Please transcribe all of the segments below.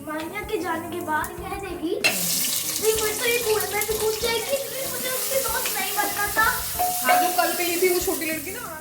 मान्या के जाने के बाद कह देगी नहीं मुझे तो ये कूड़े में भी कूद जाएगी इसलिए मुझे उसके दोस्त नहीं बनना था। हाँ जो कल पे ली थी वो छोटी लड़की ना।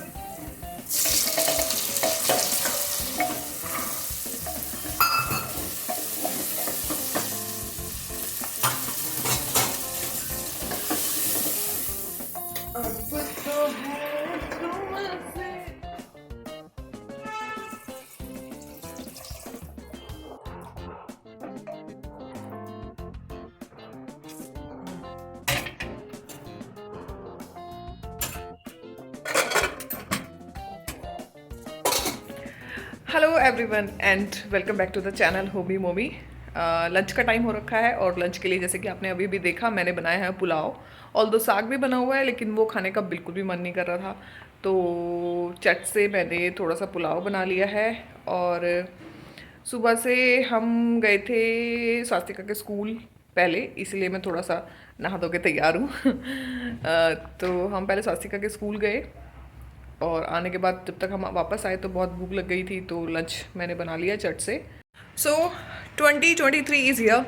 Hello everyone and welcome back to the channel Hobby Mobi. Lunch का टाइम हो रखा है और लंच के लिए जैसे कि आपने अभी भी देखा मैंने बनाया है पुलाव। ऑल दो साग भी बना हुआ है लेकिन वो खाने का बिल्कुल भी मन नहीं कर रहा था, तो चट से मैंने थोड़ा सा पुलाव बना लिया है। और सुबह से हम गए थे स्वास्तिका के स्कूल पहले, इसलिए मैं थोड़ा सा नहा धो के तैयार हूँ। तो हम पहले स्वास्तिका के स्कूल गए और आने के बाद जब तक हम वापस आए तो बहुत भूख लग गई थी, तो लंच मैंने बना लिया चट से। सो 2023 इज़ हियर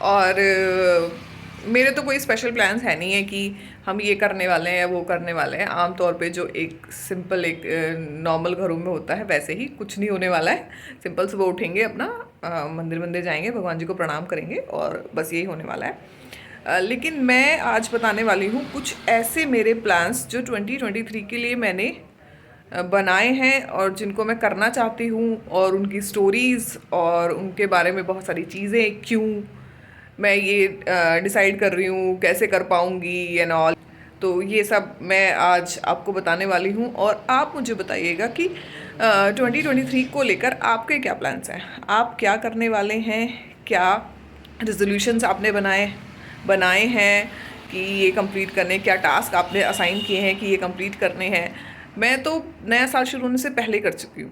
और मेरे तो कोई स्पेशल प्लान्स है नहीं है कि हम ये करने वाले हैं या वो करने वाले हैं। आमतौर पे जो एक सिंपल एक नॉर्मल घरों में होता है वैसे ही कुछ नहीं होने वाला है। सिंपल सुबह उठेंगे, अपना मंदिर मंदिर जाएंगे, भगवान जी को प्रणाम करेंगे और बस यही होने वाला है। लेकिन मैं आज बताने वाली हूँ कुछ ऐसे मेरे प्लान्स जो 2023 के लिए मैंने बनाए हैं और जिनको मैं करना चाहती हूँ, और उनकी स्टोरीज़ और उनके बारे में बहुत सारी चीज़ें, क्यों मैं ये डिसाइड कर रही हूँ, कैसे कर पाऊँगी एंड ऑल। तो ये सब मैं आज आपको बताने वाली हूँ और आप मुझे बताइएगा कि 2023 को लेकर आपके क्या प्लान्स हैं, आप क्या करने वाले हैं, क्या रेजोल्यूशंस आपने बनाए हैं कि ये कंप्लीट करने, क्या टास्क आपने असाइन किए हैं कि ये कंप्लीट करने हैं। मैं तो नया साल शुरू होने से पहले कर चुकी हूँ,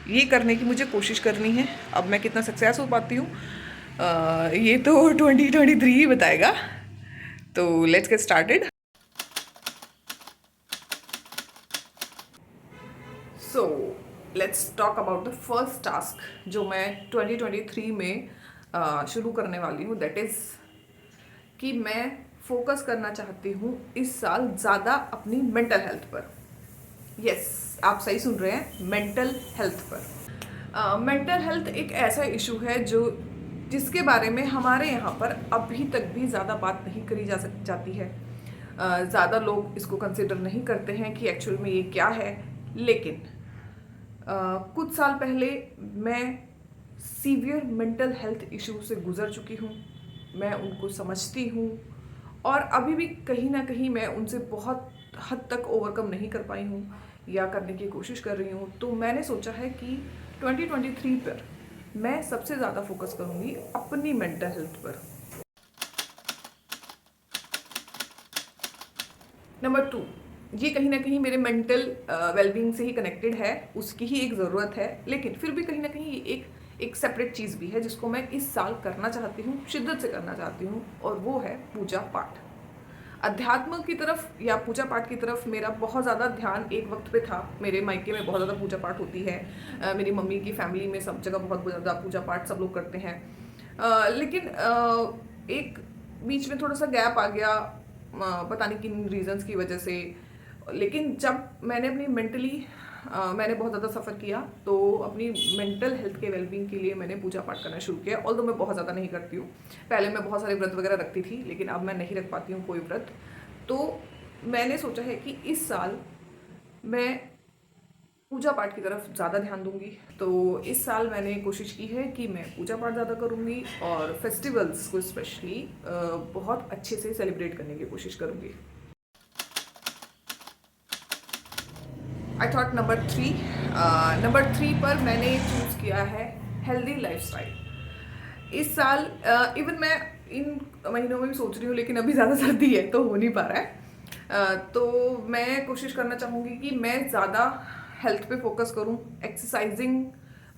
ये करने की मुझे कोशिश करनी है। अब मैं कितना सक्सेस हो पाती हूँ ये तो 2023 ही बताएगा। तो let's get started. So let's talk about the first task जो मैं 2023 में शुरू करने वाली हूँ। दैट इज़ कि मैं फोकस करना चाहती हूँ इस साल ज़्यादा अपनी मेंटल हेल्थ पर। यस, आप सही सुन रहे हैं, मेंटल हेल्थ पर। मेंटल हेल्थ एक ऐसा इशू है जिसके बारे में हमारे यहाँ पर अभी तक भी ज़्यादा बात नहीं करी जाती है। ज़्यादा लोग इसको कंसिडर नहीं करते हैं कि एक्चुअल में ये क्या है। लेकिन कुछ साल पहले मैं सीवियर मेंटल हेल्थ इशू से गुजर चुकी हूँ, मैं उनको समझती हूँ और अभी भी कहीं ना कहीं मैं उनसे बहुत हद तक ओवरकम नहीं कर पाई हूँ या करने की कोशिश कर रही हूँ। तो मैंने सोचा है कि 2023 पर मैं सबसे ज़्यादा फोकस करूँगी अपनी मेंटल हेल्थ पर। नंबर 2, ये कहीं ना कहीं मेरे मेंटल वेलबींग से ही कनेक्टेड है, उसकी ही एक ज़रूरत है, लेकिन फिर भी कहीं ना कहीं एक सेपरेट चीज़ भी है जिसको मैं इस साल करना चाहती हूँ, शिद्दत से करना चाहती हूँ, और वो है पूजा पाठ। अध्यात्म की तरफ या पूजा पाठ की तरफ मेरा बहुत ज़्यादा ध्यान एक वक्त पे था। मेरे मायके में बहुत ज़्यादा पूजा पाठ होती है, मेरी मम्मी की फैमिली में सब जगह बहुत ज़्यादा पूजा पाठ सब लोग करते हैं। लेकिन एक बीच में थोड़ा सा गैप आ गया, पता नहीं किन रीजंस की वजह से। लेकिन जब मैंने अपनी मैंने बहुत ज़्यादा सफ़र किया, तो अपनी मेंटल हेल्थ के वेलबींग के लिए मैंने पूजा पाठ करना शुरू किया। ऑल्दो मैं बहुत ज़्यादा नहीं करती हूँ, पहले मैं बहुत सारे व्रत वगैरह रखती थी, लेकिन अब मैं नहीं रख पाती हूँ कोई व्रत। तो मैंने सोचा है कि इस साल मैं पूजा पाठ की तरफ ज़्यादा ध्यान दूंगी। तो इस साल मैंने कोशिश की है कि मैं पूजा पाठ ज़्यादा करूँगी और फेस्टिवल्स को स्पेशली बहुत अच्छे से सेलिब्रेट करने की कोशिश करूँगी। आई थॉट नंबर 3 पर मैंने चूज़ किया है हेल्दी लाइफस्टाइल। इस साल इवन मैं इन महीनों में भी सोच रही हूँ, लेकिन अभी ज़्यादा सर्दी है तो हो नहीं पा रहा है। तो मैं कोशिश करना चाहूँगी कि मैं ज़्यादा हेल्थ पे फोकस करूँ। एक्सरसाइजिंग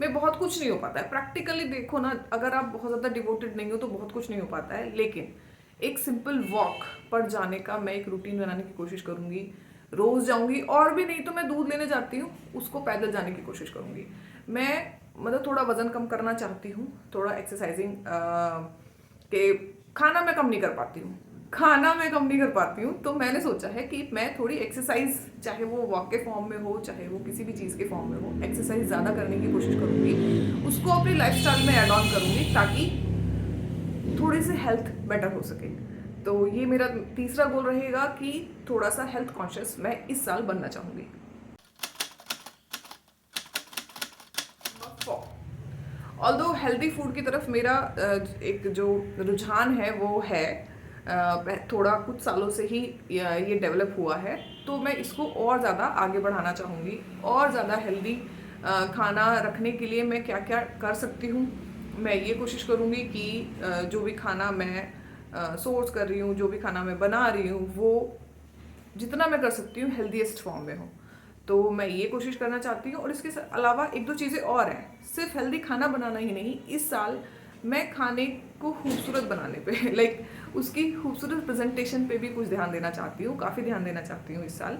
में बहुत कुछ नहीं हो पाता है, प्रैक्टिकली देखो ना, अगर आप बहुत ज़्यादा डिवोटेड नहीं हो तो बहुत कुछ नहीं हो पाता है। लेकिन एक सिंपल वॉक पर जाने का मैं एक रूटीन बनाने की कोशिश करूँगी, रोज़ जाऊँगी, और भी नहीं तो मैं दूध लेने जाती हूँ, उसको पैदल जाने की कोशिश करूँगी। मैं मतलब थोड़ा वज़न कम करना चाहती हूँ, थोड़ा एक्सरसाइजिंग के खाना मैं कम नहीं कर पाती हूँ, तो मैंने सोचा है कि मैं थोड़ी एक्सरसाइज, चाहे वो वॉक के फॉर्म में हो, चाहे वो किसी भी चीज़ के फॉर्म में हो, एक्सरसाइज ज़्यादा करने की कोशिश करूँगी, उसको अपनी लाइफस्टाइल में ऐड ऑन करूँगी ताकि थोड़ी सी हेल्थ बेटर हो सके। तो ये मेरा तीसरा गोल रहेगा कि थोड़ा सा हेल्थ कॉन्शियस मैं इस साल बनना चाहूँगी। ऑल्दो हेल्दी फूड की तरफ मेरा एक जो रुझान है वो है, थोड़ा कुछ सालों से ही ये डेवलप हुआ है, तो मैं इसको और ज़्यादा आगे बढ़ाना चाहूँगी। और ज़्यादा हेल्दी खाना रखने के लिए मैं क्या क्या कर सकती हूँ, मैं ये कोशिश करूँगी कि जो भी खाना मैं सोर्स कर रही हूँ, जो भी खाना मैं बना रही हूँ, वो जितना मैं कर सकती हूँ हेल्दीएस्ट फॉर्म में हो। तो मैं ये कोशिश करना चाहती हूँ। और इसके अलावा एक दो चीज़ें और हैं, सिर्फ हेल्दी खाना बनाना ही नहीं, इस साल मैं खाने को खूबसूरत बनाने पे लाइक उसकी खूबसूरत प्रेजेंटेशन पे भी कुछ ध्यान देना चाहती हूँ, काफ़ी ध्यान देना चाहती हूँ इस साल।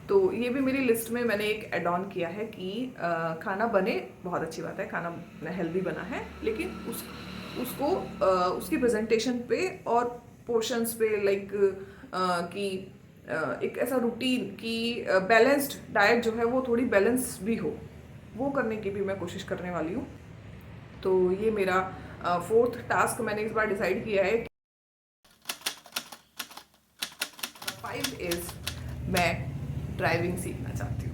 तो ये भी मेरी लिस्ट में मैंने एक एड ऑन किया है कि खाना बने, बहुत अच्छी बात है, खाना हेल्दी बना है, लेकिन उसको उसकी प्रेजेंटेशन पे और पोर्शंस पे लाइक कि एक ऐसा रूटीन कि बैलेंस्ड डाइट जो है वो थोड़ी बैलेंस भी हो, वो करने की भी मैं कोशिश करने वाली हूँ। तो ये मेरा फोर्थ टास्क मैंने इस बार डिसाइड किया है। 5 इज मैं ड्राइविंग सीखना चाहती हूँ।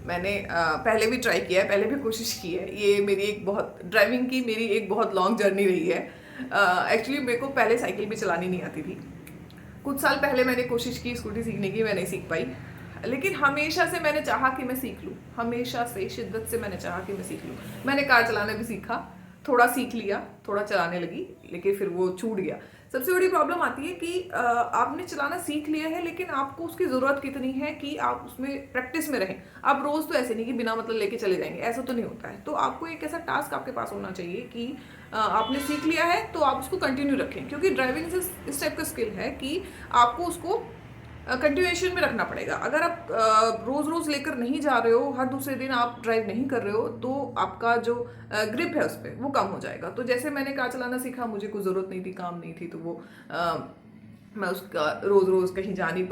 मैंने पहले भी ट्राई किया है, पहले भी कोशिश की है। ये मेरी एक बहुत ड्राइविंग की मेरी एक बहुत लॉन्ग जर्नी रही है। एक्चुअली मेरे को पहले साइकिल भी चलानी नहीं आती थी। कुछ साल पहले मैंने कोशिश की स्कूटी सीखने की, मैं नहीं सीख पाई, लेकिन हमेशा से मैंने चाहा कि मैं सीख लूँ, हमेशा से शिद्दत से मैंने चाहा कि मैं सीख लूँ। मैंने कार चलाना भी सीखा, थोड़ा सीख लिया, थोड़ा चलाने लगी, लेकिन फिर वो छूट गया। सबसे बड़ी प्रॉब्लम आती है कि आपने चलाना सीख लिया है, लेकिन आपको उसकी ज़रूरत कितनी है कि आप उसमें प्रैक्टिस में रहें। आप रोज़ तो ऐसे नहीं कि बिना मतलब लेके चले जाएंगे, ऐसा तो नहीं होता है। तो आपको एक ऐसा टास्क आपके पास होना चाहिए कि आपने सीख लिया है तो आप उसको कंटिन्यू रखें, क्योंकि ड्राइविंग इस टाइप का स्किल है कि आपको उसको कंटिन्यूएशन में रखना पड़ेगा। अगर आप रोज़ रोज़ लेकर नहीं जा रहे हो, हर दूसरे दिन आप ड्राइव नहीं कर रहे हो, तो आपका जो ग्रिप है उस पर वो कम हो जाएगा। तो जैसे मैंने कार चलाना सीखा, मुझे कोई ज़रूरत नहीं थी, काम नहीं थी, तो वो मैं उसका रोज़ रोज़ कहीं जा नहीं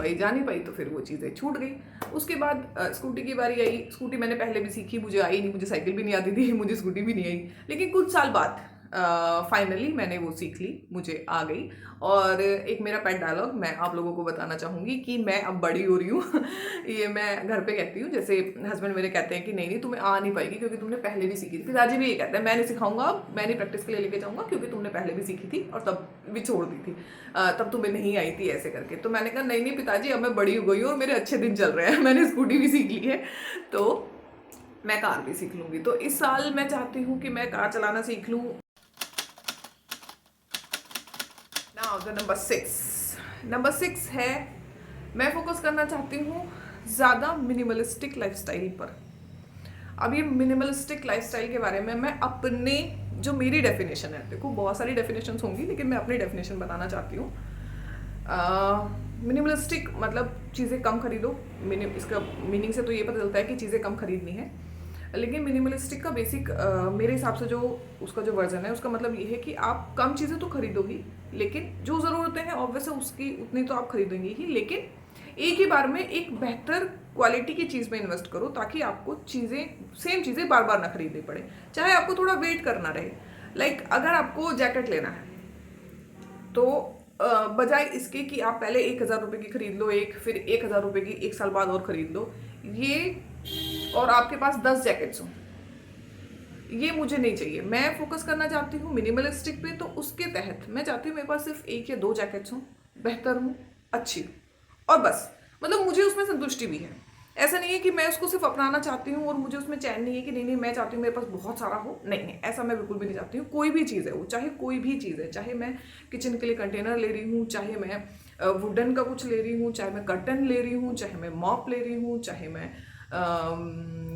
पाई, तो फिर वो चीज़ें छूट गई। उसके बाद स्कूटी की बारी आई। स्कूटी मैंने पहले भी सीखी, मुझे आई नहीं, मुझे साइकिल भी नहीं आती थी, मुझे स्कूटी भी नहीं आई, लेकिन कुछ साल बाद फाइनली मैंने वो सीख ली, मुझे आ गई। और एक मेरा पेट डायलॉग मैं आप लोगों को बताना चाहूँगी कि मैं अब बड़ी हो रही हूँ ये मैं घर पे कहती हूँ। जैसे हस्बैंड मेरे कहते हैं कि नहीं तुम्हें आ नहीं पाएगी क्योंकि तुमने पहले भी सीखी थी। पिताजी भी ये कहते हैं मैं नहीं सिखाऊंगा, अब मैं नहीं प्रैक्टिस के लिए लेके जाऊँगा क्योंकि तुमने पहले भी सीखी थी और तब भी छोड़ दी थी, तब तुम्हें नहीं आई थी, ऐसे करके। तो मैंने कहा नहीं पिताजी, अब मैं बड़ी हो गई हूँ और मेरे अच्छे दिन चल रहे हैं, मैंने स्कूटी भी सीख ली है, तो मैं कार भी सीख लूँगी। तो इस साल मैं चाहती हूँ कि मैं कार चलाना सीख लूँ। नाउ द नंबर 6 है, मैं फोकस करना चाहती हूँ ज़्यादा मिनिमलिस्टिक लाइफस्टाइल पर। अब ये मिनिमलिस्टिक लाइफस्टाइल के बारे में मैं अपने जो मेरी डेफिनेशन है, देखो बहुत सारी डेफिनेशन होंगी, लेकिन मैं अपनी डेफिनेशन बताना चाहती हूँ। मिनिमलिस्टिक मतलब चीज़ें कम खरीदो। इसका मीनिंग से तो ये पता चलता है कि चीज़ें कम खरीदनी है, लेकिन मिनिमलिस्टिक का बेसिक मेरे हिसाब से जो उसका जो वर्जन है, उसका मतलब ये है कि आप कम चीज़ें तो खरीदो ही, लेकिन जो ज़रूरतें हैं ऑब्वियस है उसकी उतनी तो आप खरीदेंगे ही, लेकिन एक ही बार में एक बेहतर क्वालिटी की चीज़ में इन्वेस्ट करो ताकि आपको सेम चीज़ें बार बार ना खरीदनी पड़े, चाहे आपको थोड़ा वेट करना रहे। लाइक अगर आपको जैकेट लेना है तो बजाय इसके कि आप पहले 1,000 रुपये की खरीद लो एक, फिर 1,000 रुपये की 1 साल बाद और खरीद लो, ये और आपके पास 10 जैकेट्स हों, ये मुझे नहीं चाहिए। मैं फोकस करना चाहती हूँ मिनिमलिस्टिक पे, तो उसके तहत मैं चाहती हूँ मेरे पास सिर्फ 1 या 2 जैकेट्स हों, बेहतर हों, अच्छी हो, और बस। मतलब मुझे उसमें संतुष्टि भी है। ऐसा नहीं है कि मैं उसको सिर्फ अपनाना चाहती हूँ और मुझे उसमें चैन नहीं है कि नहीं मैं चाहती हूँ मेरे पास बहुत सारा हो। नहीं, ऐसा मैं बिल्कुल भी नहीं चाहती हूँ। कोई भी चीज़ है वो, चाहे कोई भी चीज़ है, चाहे मैं किचन के लिए कंटेनर ले रही हूँ, चाहे मैं वुडन का कुछ ले रही हूँ, चाहे मैं कर्टन ले रही हूँ, चाहे मैं मॉप ले रही हूँ, चाहे मैं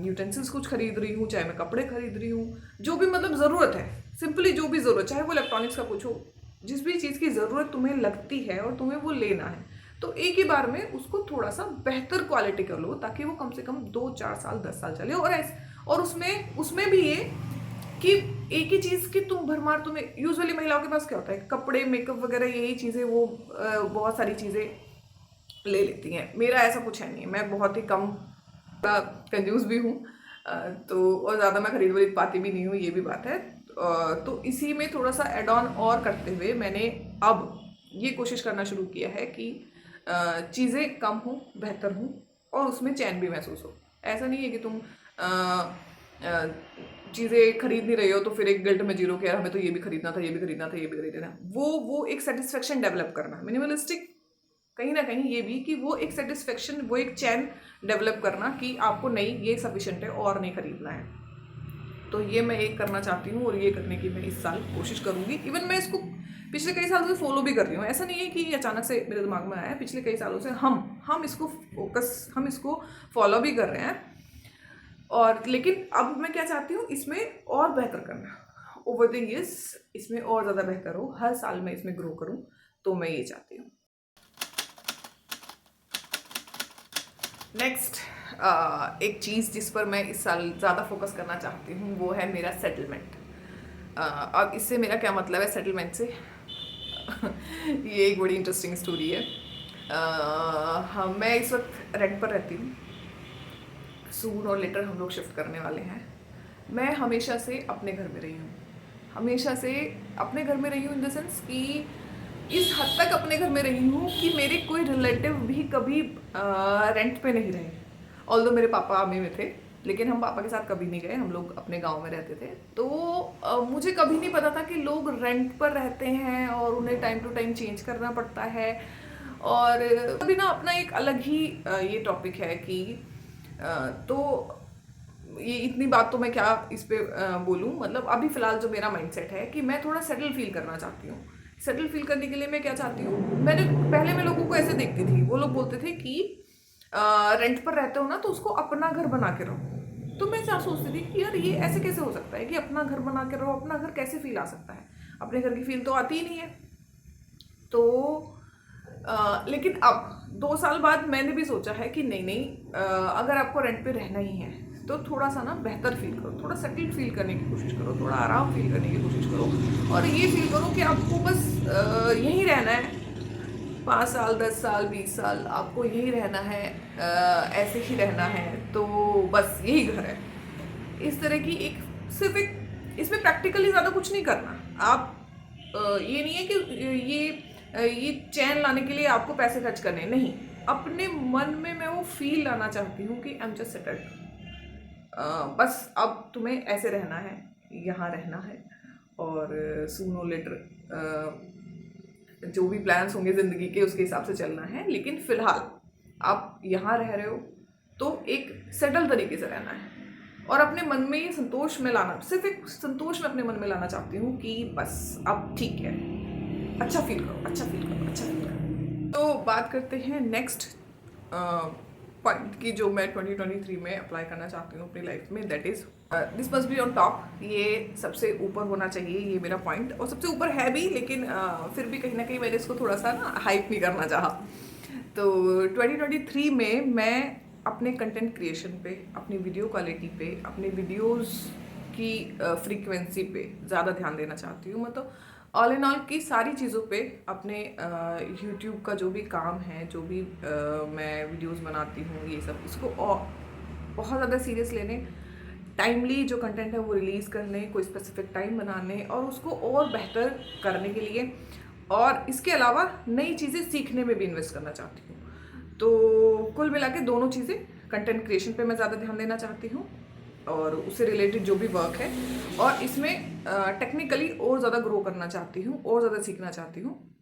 यूटेंसिल्स कुछ खरीद रही हूँ, चाहे मैं कपड़े खरीद रही हूँ, जो भी मतलब ज़रूरत है, सिंपली जो भी ज़रूरत, चाहे वो इलेक्ट्रॉनिक्स का कुछ हो, जिस भी चीज़ की ज़रूरत तुम्हें लगती है और तुम्हें वो लेना है, तो एक ही बार में उसको थोड़ा सा बेहतर क्वालिटी कर लो ताकि वो कम से कम 2-4 साल 10 साल चले। और उसमें उसमें भी ये कि एक ही चीज़ की तुम भरमार, तुम्हें यूजुअली महिलाओं के पास क्या होता है, कपड़े मेकअप वगैरह यही चीज़ें, वो बहुत सारी चीज़ें ले लेती हैं। मेरा ऐसा कुछ है नहीं, मैं बहुत ही कम कंजूस भी हूँ, तो और ज़्यादा मैं खरीद वरीद पाती भी नहीं हूँ, ये भी बात है। तो इसी में थोड़ा सा एड ऑन और करते हुए मैंने अब ये कोशिश करना शुरू किया है कि चीज़ें कम हों, बेहतर हों और उसमें चैन भी महसूस हो। ऐसा नहीं है कि तुम चीज़ें खरीद नहीं रहे हो तो फिर एक गिल्ट में जी रहो कि यार हमें तो ये भी खरीदना था, ये भी खरीदना था, ये भी खरीदना था। वो एक सेटिस्फेक्शन डेवलप करना, मिनिमलिस्टिक कहीं ना कहीं ये भी कि वो एक सेटिस्फेक्शन, वो एक चैन डेवलप करना कि आपको नहीं, ये सफिशिएंट है और नहीं खरीदना है। तो ये मैं एक करना चाहती हूँ और ये करने की मैं इस साल कोशिश करूँगी। इवन मैं इसको पिछले कई सालों से फॉलो भी कर रही हूँ, ऐसा नहीं है कि अचानक से मेरे दिमाग में आया है। पिछले कई सालों से हम इसको फॉलो भी कर रहे हैं। और लेकिन अब मैं क्या चाहती हूँ, इसमें और बेहतर करना, ओवर द ईयर्स इसमें और ज़्यादा बेहतर हो, हर साल मैं इसमें ग्रो करूँ, तो मैं ये चाहती हूँ। नेक्स्ट एक चीज़ जिस पर मैं इस साल ज़्यादा फोकस करना चाहती हूँ वो है मेरा सेटलमेंट। अब इससे मेरा क्या मतलब है सेटलमेंट से ये एक बड़ी इंटरेस्टिंग स्टोरी है। हाँ, मैं इस वक्त रेंट पर रहती हूँ, सून और लेटर हम लोग शिफ्ट करने वाले हैं। मैं हमेशा से अपने घर में रही हूँ, हमेशा से अपने घर में रही हूँ इन द सेंस कि इस हद तक अपने घर में रही हूँ कि मेरे कोई रिलेटिव भी कभी रेंट पे नहीं रहे। ऑल्दो मेरे पापा आर्मी में थे, लेकिन हम पापा के साथ कभी नहीं गए, हम लोग अपने गांव में रहते थे। तो मुझे कभी नहीं पता था कि लोग रेंट पर रहते हैं और उन्हें टाइम टू टाइम चेंज करना पड़ता है। और अभी ना अपना एक अलग ही ये टॉपिक है कि तो ये इतनी बात तो मैं क्या इस पे बोलूँ, मतलब अभी फ़िलहाल जो मेरा माइंडसेट है कि मैं थोड़ा सेटल फील करना चाहती हूँ। सेटल फील करने के लिए मैं क्या चाहती हूँ, पहले मैं लोगों को ऐसे देखती थी, वो लोग बोलते थे कि रेंट पर रहते हो ना तो उसको अपना घर बना के रहो। तो मैं क्या सोचती थी कि यार ये ऐसे कैसे हो सकता है कि अपना घर बना के रहो, अपना घर कैसे फील आ सकता है, अपने घर की फील तो आती ही नहीं है। तो लेकिन अब 2 साल बाद मैंने भी सोचा है कि नहीं, अगर आपको रेंट पे रहना ही है तो थोड़ा सा ना बेहतर फील करो, थोड़ा सेटल्ड फील करने की कोशिश करो, थोड़ा आराम फील करने की कोशिश करो और ये फील करो कि आपको बस यहीं रहना है। 5 साल, 10 साल, 20 साल आपको यहीं रहना है, ऐसे ही रहना है, तो बस यही घर है। इस तरह की एक सिर्फ एक, इसमें प्रैक्टिकली ज़्यादा कुछ नहीं करना। आप ये नहीं है कि ये चैन लाने के लिए आपको पैसे खर्च करने, नहीं, अपने मन में मैं वो फील लाना चाहती हूँ कि आई एम जस्ट सेटल्ड। बस अब तुम्हें ऐसे रहना है, यहाँ रहना है और सूनो लेटर जो भी प्लान्स होंगे ज़िंदगी के उसके हिसाब से चलना है। लेकिन फ़िलहाल आप यहाँ रह रहे हो तो एक सेटल तरीके से रहना है और अपने मन में ये संतोष में लाना, सिर्फ एक संतोष में अपने मन में लाना चाहती हूँ कि बस अब ठीक है, अच्छा फील करो, अच्छा फील करो, अच्छा फील करो। तो बात करते हैं नेक्स्ट पॉइंट की जो मैं 2023 में अप्लाई करना चाहती हूँ अपनी लाइफ में, that is this must be on top. ये सबसे ऊपर होना चाहिए, ये मेरा पॉइंट, और सबसे ऊपर है भी, लेकिन फिर भी कहीं ना कहीं मैंने इसको थोड़ा सा ना हाइप नहीं करना चाहा। तो 2023 में मैं अपने कंटेंट क्रिएशन पे, अपनी वीडियो क्वालिटी पे, अपने वीडियोस की फ्रीक्वेंसी पे ज़्यादा ध्यान देना चाहती हूँ। मतलब ऑल इन ऑल की सारी चीज़ों पे अपने यूट्यूब का जो भी काम है, जो भी मैं वीडियोस बनाती हूँ, ये सब इसको बहुत ज़्यादा सीरियस लेने, टाइमली जो कंटेंट है वो रिलीज़ करने, कोई स्पेसिफिक टाइम बनाने और उसको और बेहतर करने के लिए, और इसके अलावा नई चीज़ें सीखने में भी इन्वेस्ट करना चाहती हूँ। तो कुल मिला के दोनों चीज़ें, कंटेंट क्रिएशन पे मैं ज़्यादा ध्यान देना चाहती हूँ और उससे रिलेटेड जो भी वर्क है, और इसमें टेक्निकली और ज़्यादा ग्रो करना चाहती हूँ और ज़्यादा सीखना चाहती हूँ।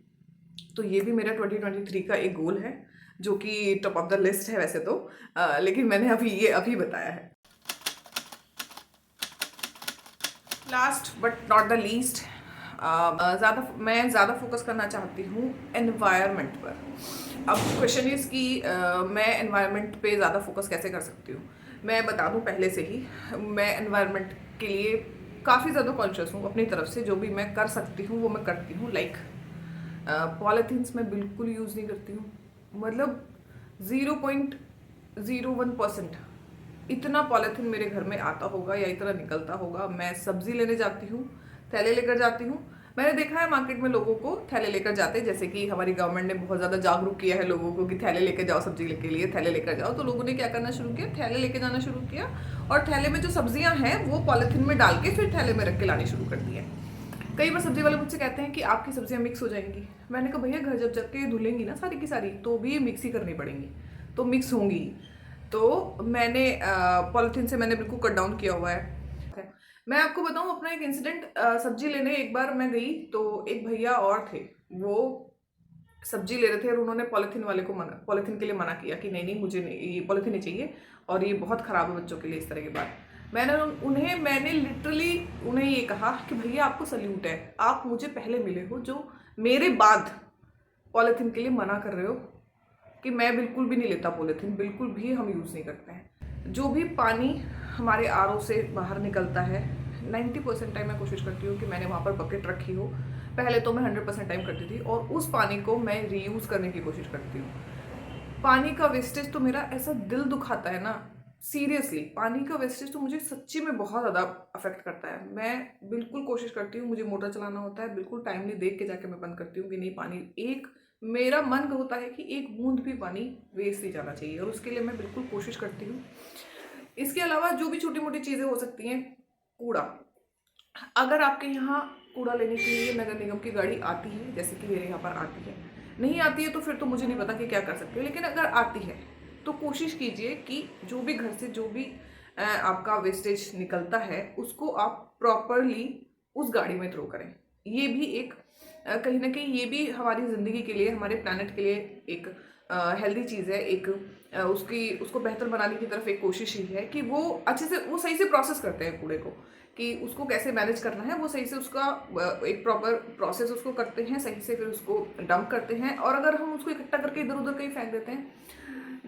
तो ये भी मेरा 2023 का एक गोल है जो कि टॉप ऑफ द लिस्ट है वैसे तो, लेकिन मैंने अभी बताया है। Last but not the least, मैं ज़्यादा फोकस करना चाहती हूँ एनवायरनमेंट पर। अब क्वेश्चन इज़ कि मैं एनवायरनमेंट पे ज़्यादा फोकस कैसे कर सकती हूँ। मैं बता दूँ पहले से ही, मैं एनवायरनमेंट के लिए काफ़ी ज़्यादा कॉन्शियस हूँ। अपनी तरफ से जो भी मैं कर सकती हूँ वो मैं करती हूँ। लाइक पॉलीथीन्स मैं बिल्कुल यूज़ नहीं करती हूँ, मतलब 0.01% इतना पॉलीथीन मेरे घर में आता होगा या इतना निकलता होगा। मैं सब्जी लेने जाती हूँ, थैले लेकर जाती हूँ। मैंने देखा है मार्केट में लोगों को थैले लेकर जाते हैं, जैसे कि हमारी गवर्नमेंट ने बहुत ज़्यादा जागरूक किया है लोगों को कि थैले लेकर जाओ, सब्जी के लिए थैले लेकर जाओ। तो लोगों ने क्या करना शुरू किया, थैले लेकर जाना शुरू किया और थैले में जो सब्जियां हैं वो पॉलीथीन में डाल के फिर थैले में रख के लानी शुरू कर दी है। कई बार सब्जी वाले मुझसे कहते हैं कि आपकी सब्जियां मिक्स हो जाएंगी। मैंने कहा भैया घर जब जाके धुलेंगी ना सारी की सारी तो भी मिक्स ही करनी पड़ेंगी, तो मिक्स होंगी। तो मैंने पॉलीथीन से मैंने बिल्कुल कट डाउन किया हुआ है। मैं आपको बताऊं अपना एक इंसिडेंट। सब्जी लेने एक बार मैं गई तो एक भैया और थे, वो सब्जी ले रहे थे और उन्होंने पॉलीथीन वाले को पॉलीथीन के लिए मना किया कि नहीं नहीं मुझे नहीं, ये पॉलीथीन नहीं चाहिए और ये बहुत ख़राब है बच्चों के लिए, इस तरह की बात। मैंने लिटरली उन्हें ये कहा कि भैया आपको सल्यूट है, आप मुझे पहले मिले हो जो मेरे बाद पॉलीथीन के लिए मना कर रहे हो कि मैं बिल्कुल भी नहीं लेता पॉलीथीन, बिल्कुल भी हम यूज़ नहीं करते हैं। जो भी पानी हमारे आरओ से बाहर निकलता है 90% टाइम मैं कोशिश करती हूँ कि मैंने वहाँ पर बकेट रखी हो। पहले तो मैं 100% टाइम करती थी और उस पानी को मैं रीयूज़ करने की कोशिश करती हूँ। पानी का वेस्टेज तो मेरा ऐसा दिल दुखाता है ना, सीरियसली पानी का वेस्टेज तो मुझे सच्ची में बहुत ज़्यादा अफेक्ट करता है। मैं बिल्कुल कोशिश करती हूँ, मुझे मोटर चलाना होता है, बिल्कुल टाइमली देख के जाके मैं बंद करती हूँ कि नहीं पानी एक, मेरा मन होता है कि एक बूंद भी पानी वेस्ट नहीं जाना चाहिए और उसके लिए मैं बिल्कुल कोशिश करती हूँ। इसके अलावा जो भी छोटी मोटी चीज़ें हो सकती हैं, कूड़ा, अगर आपके यहाँ कूड़ा लेने के लिए नगर निगम की गाड़ी आती है, जैसे कि मेरे यहाँ पर आती है, नहीं आती है तो फिर तो मुझे नहीं पता कि क्या कर सकते हैं, लेकिन अगर आती है तो कोशिश कीजिए कि जो भी घर से जो भी आपका वेस्टेज निकलता है उसको आप प्रॉपरली उस गाड़ी में थ्रो करें। ये भी एक कहीं ना कहीं ये भी हमारी ज़िंदगी के लिए, हमारे प्लैनेट के लिए एक हेल्दी चीज़ है। एक उसको बेहतर बनाने की तरफ एक कोशिश ही है कि वो अच्छे से, वो सही से प्रोसेस करते हैं कूड़े को, कि उसको कैसे मैनेज करना है, वो सही से उसका एक प्रॉपर प्रोसेस उसको करते हैं, सही से फिर उसको डंप करते हैं। और अगर हम उसको इकट्ठा करके इधर उधर कहीं फेंक देते हैं,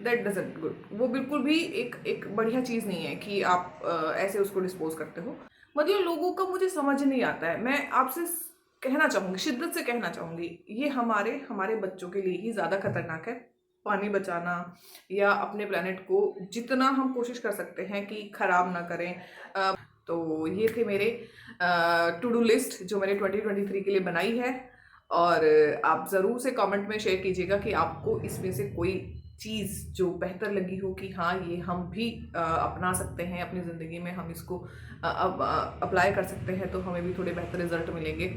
दैट डजंट गुड, वो बिल्कुल भी एक बढ़िया चीज़ नहीं है कि आप ऐसे उसको डिस्पोज करते हो। मतलब लोगों का मुझे समझ नहीं आता है। मैं आपसे कहना चाहूँगी, शिद्दत से कहना चाहूँगी, ये हमारे बच्चों के लिए ही ज़्यादा खतरनाक है। पानी बचाना या अपने प्लैनेट को जितना हम कोशिश कर सकते हैं कि ख़राब ना करें। तो ये थे मेरे टू डू लिस्ट जो मैंने 2023 के लिए बनाई है। और आप ज़रूर से कमेंट में शेयर कीजिएगा कि आपको इसमें से कोई चीज़ जो बेहतर लगी हो कि हाँ ये हम भी अपना सकते हैं अपनी ज़िंदगी में, हम इसको अब अप्लाई कर सकते हैं तो हमें भी थोड़े बेहतर रिजल्ट मिलेंगे।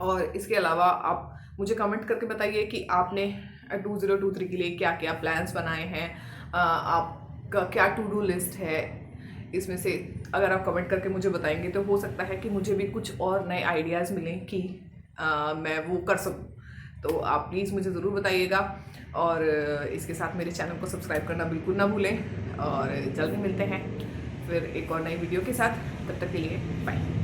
और इसके अलावा आप मुझे कमेंट करके बताइए कि आपने 2023 के लिए क्या क्या प्लान्स बनाए हैं, आपका क्या टू डू लिस्ट है। इसमें से अगर आप कमेंट करके मुझे बताएंगे तो हो सकता है कि मुझे भी कुछ और नए आइडियाज़ मिलें कि मैं वो कर सकूं। तो आप प्लीज़ मुझे ज़रूर बताइएगा और इसके साथ मेरे चैनल को सब्सक्राइब करना बिल्कुल ना भूलें। और जल्दी मिलते हैं फिर एक और नई वीडियो के साथ, तब तक के लिए बाय।